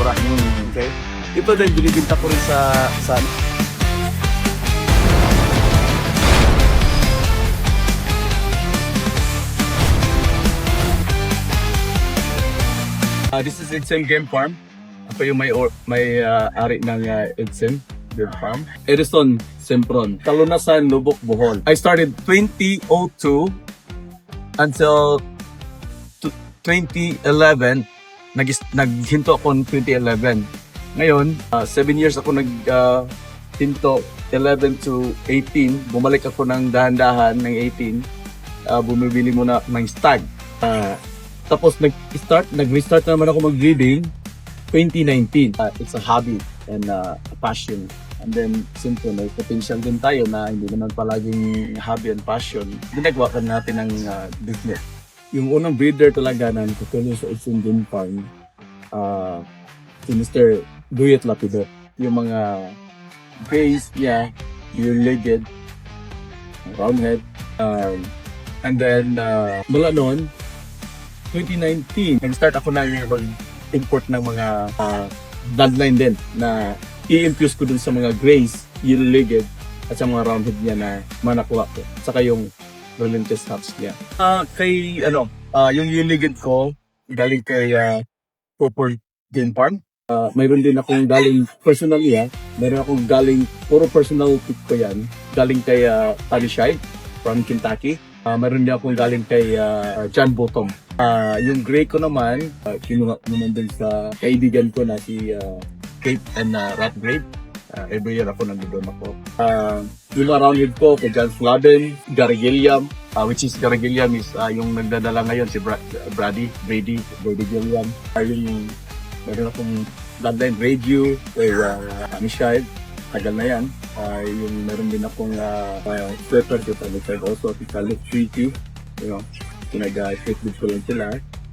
mura. Okay? Ito din, binibinta ko rin sa this is Edsem Game Farm. Ako yung may-ari ng Edsem Game Farm. Edison Sempron, Talunasan, Lubok, Bohol. I started 2002 until 2011. Naghinto ako ng 2011. Ngayon, 7 years ako naghinto, 11 to 18. Bumalik ako ng dahan-dahan ng 18. Bumibili muna ng stag. Tapos nag-restart naman ako mag-breeding 2019. It's a hobby and a passion. And then, simple, may potential din tayo na hindi naman palaging hobby and passion. Ginagawa ka natin ng business. Yung unang breeder talaga na nagtutuloy sa Edsem Game Farm, si Mr. Duyet Lapidot. Yung mga base niya, yung legged, round head. And then, mula noon, 2019, nag-start ako na mag-import ng mga bloodline din na i-infuse ko dun sa mga grays, yung legged, at sa mga roundhead niya na manakuha ko. Saka yung relentless hops niya. Yung legged ko, galing kay Proper Game Farm. Mayroon din akong galing personally, mayroon akong galing, puro personal pick ko yan, galing kay Tally Shy from Kentucky. Mayroon din akong galing kay John Bottom. Yung gray ko naman, kinuha naman din sa kaibigan ko na si Kate and Rat Grape. Every year ako nandun ako. Yung roundhead ko kay John Fladen, Gary Gilliam, which is Gary Gilliam is yung nagdadala ngayon si Brady Gilliam. Yung meron akong bloodline radio kay Michelle, tagal na yan. Yung meron din akong sweater kay Talisay also, si Caleb Treaty, pinag-Facebook ko lang sila.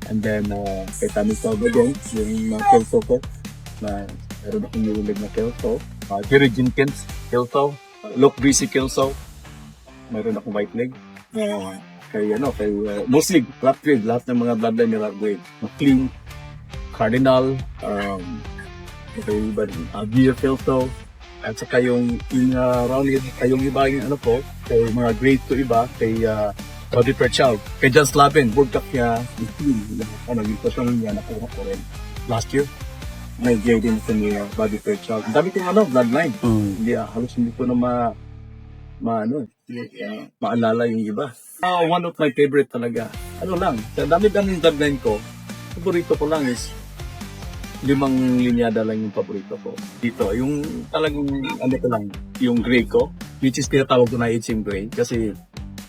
And then kay Tammy Salvador, yung Kelso ko, na meron akong nilulig na Kelso. Jerry Jenkins, Kelso. Luke Breezy, Kelso. Meron akong white leg. Kay mostly flat grade, lahat ng mga bloodline nila grade. McLean, Cardinal, Beer Kelso. At saka yung roundhead, yung iba yung kay mga grade to iba, kay Body Per Child, kay John Slavin, World Cup niya, yung pasyon niya, nakuha ko rin last year. May gear din sa niya, Body Per Child. Dami kong bloodline. Hindi, halos hindi ko na maalala yung iba. One of my favorite talaga. Sa dami-daming bloodline ko, paborito ko lang is 5 linyada lang yung paborito ko. Dito, yung talagang yung gray ko, which is tinatawag ko na Edsem Gray, kasi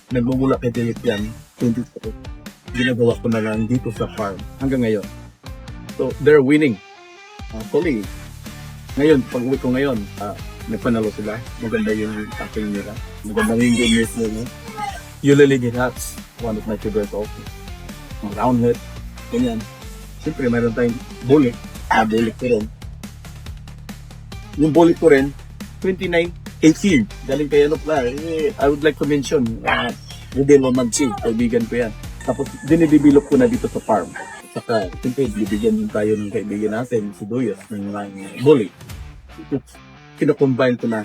nagmumula kay Derek yan, 23. Ginagawa ko na lang dito sa farm hanggang ngayon. So, they're winning. Actually, ngayon, pag-uwi ko ngayon, nagpanalo sila. Maganda yung tapping nila. Maganda yung goodness nila. Usually Hats, one of my favorite also. Roundhead, ganyan. Siyempre, mayroon tayong bullet. Bullet ko rin. Yung bullet ko rin, 2918. Galing kay I would like to mention, Rodel Mansi, kaibigan ko yan. Tapos, dinidevelop ko na dito sa farm. Saka, siyempre, bibigyan tayo ng kaibigan natin, si Duyet, ng bullet. Kino-combine ko na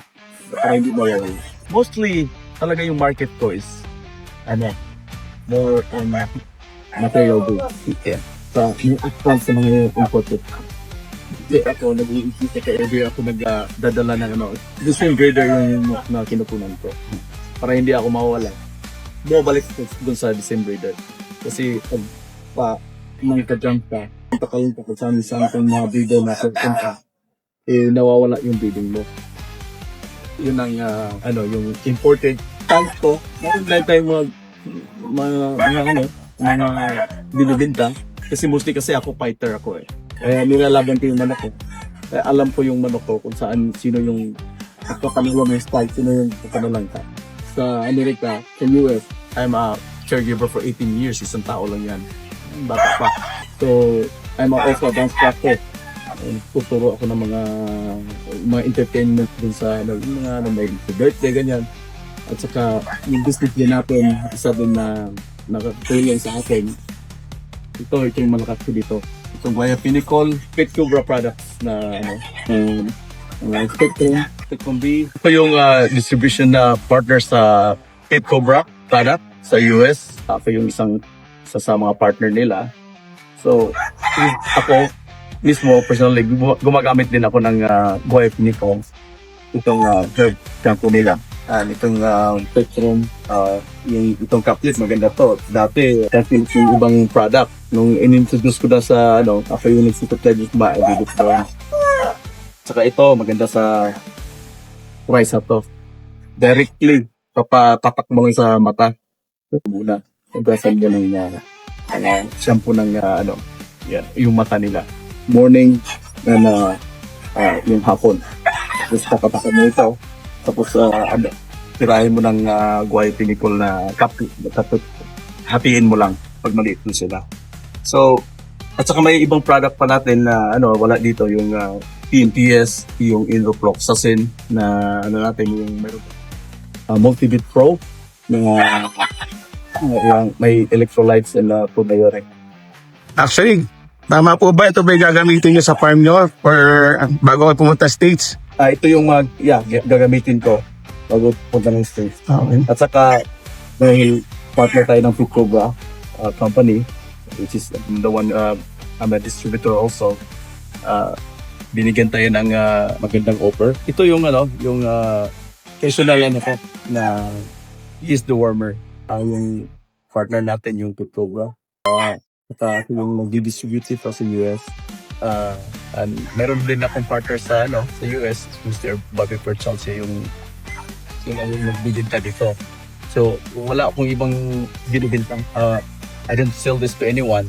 para hindi mawawala. Mostly, talaga yung market ko is, more on material goods. Yeah. Sa upfront sa mga imported. Kasi ako, nag-iisip kay every ako nagdadala ng the same grader yung na kinukunan ko. Para hindi ako mawawala. Bumabalik ko dun sa the same grader. Kasi pag mga ka-jump ka, pagkakaroon ka kung saan mga breeder na certain ka, nawawala yung breeding mo. Yun ang, yung imported tank ko. Meron tayong mga binibinta. Kasi mostly ako fighter ako Kaya nilalaban ko yung manok ko. Kaya alam ko yung manok ko kung sino yung pagkakalawa ng style, sino yung pagkakalang ka. Sa Amerika, sa US, I'm a caregiver for 18 years. Isang tao lang yan. Bata pa. So, I'm also a dance practice. Tuturo ako ng mga entertainment dun sa may birthday, ganyan. At saka, yung business din natin, isa din na nakatulong sa akin. Ito yung malakas ko dito. Itong Guayapinicol, Pet Cobra products na Spectrum B. Ito yung distribution na partner sa Pet Cobra product sa US. Ako yung isang sa mga partner nila. So, ako mismo, personally, gumagamit din ako ng Guayapinicol. Itong herb shampoo nila. Itong Spectrum, itong caplet, maganda to. Dati, yung ibang product. Nung in-introduce ko na sa, ako yung nagsupply dito ma-edit ko. Saka ito, maganda sa price na to. Directly, papatak mo lang sa mata. Ito muna. Nagbasan nyo ng shampoo ng, yung mata nila. Morning, yung hapon. Tapos papatakan mo ito. Tapos, tirahin mo ng Guayapinicol na kapit. Hatiin mo lang pag maliit mo sila. So, at saka may ibang product pa natin na wala dito, yung PNPS, yung Inrofloxacin na natin yung meron Multivit Pro na may electrolytes and probiotic. Actually, tama po ba ito ba gagamitin nyo sa farm nyo or bago kayo pumunta States? Ito yung gagamitin ko bago punta ng States. Okay. At saka may partner tayo ng Pet Cobra company, which is the one I'm a distributor also. Binigyan tayo ng magandang offer. Ito yung yung casual na is the warmer. Yung partner natin yung Pet Cobra. At yung nag-distribute ito sa US. And meron din akong partner sa sa US, Mr. Bobby Perchal, siya yung nagbibinta dito. So wala akong ibang binibintang. I don't sell this to anyone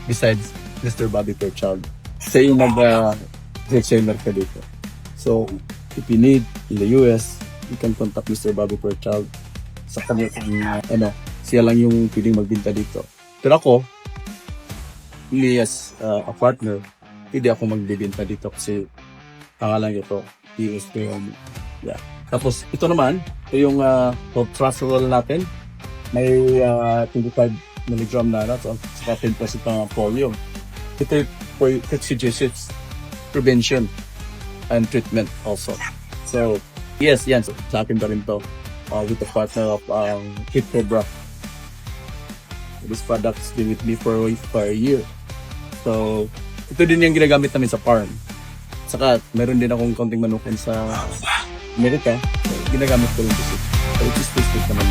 besides Mr. Bobby Perchal. Siya yung nag-seller ka dito. So if you need in the US, you can contact Mr. Bobby Perchal. Sa kanya siya lang yung pwedeng magbinta dito. Pero ako, really as a partner, hindi ako magbibinta dito kasi pangalan ito, yeah. Tapos ito naman, ito yung Tracerol natin. May 25 mg na saka 10% ng polio. Ito for coccidiosis prevention and treatment also. So, yes, yan. So, sa akin pa rin to with the partner of Pet Cobra. This product's been with me for a year. So, ito din yung ginagamit namin sa farm. Saka, meron din akong konting manukan sa Amerika. So, ginagamit ko rin ito. So, which is tasted naman.